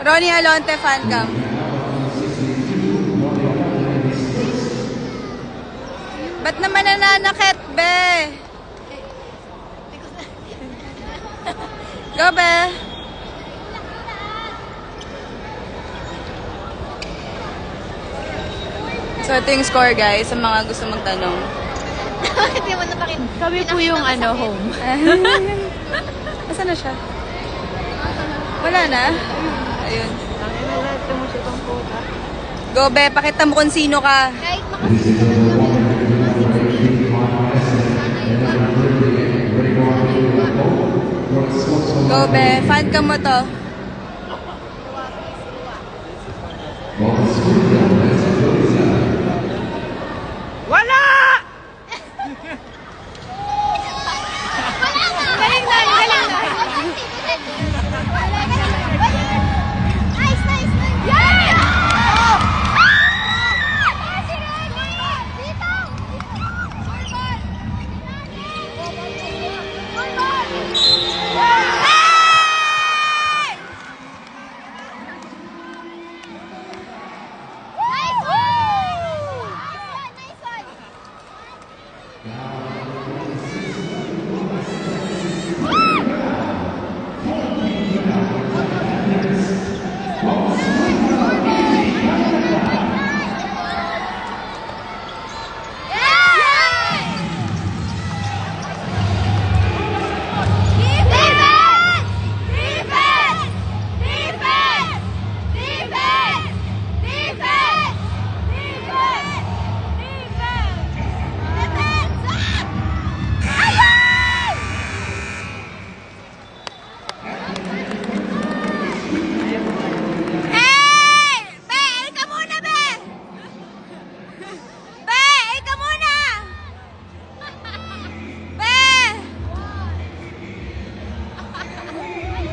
Ronnie Alonte fan cam. Ba't naman nananakit, be? Go, be. So, ito yung score, guys, sa mga gusto magtanong. Hindi mo napakita. Kami po yung home. Asan na siya? Wala na? Ayun. Go, be. Pakita mo kung sino ka. Kahit makasino. Go, be. Fan ka mo to. Wala! Galing lang, galing lang. Nice, nice. Yeah!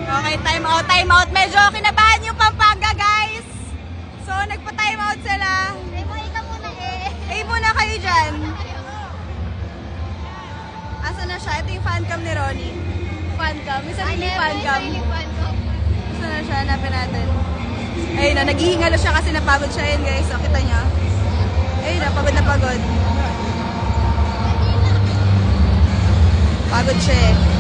Okay, time out, time out. Medyo kinabahan yung Pampanga, guys. So, nagpa-time out sila. Ika muna eh. Eh, muna kayo dyan. Asa na siya? Ito yung fan cam ni Ronnie. Fan cam. May sariling fan cam. Asa na siya? Hanapin natin. Ayun na, naghihingalo siya kasi napagod siya yun, guys. So, kita niya. Ayun na, pagod na pagod. Pagod siya eh.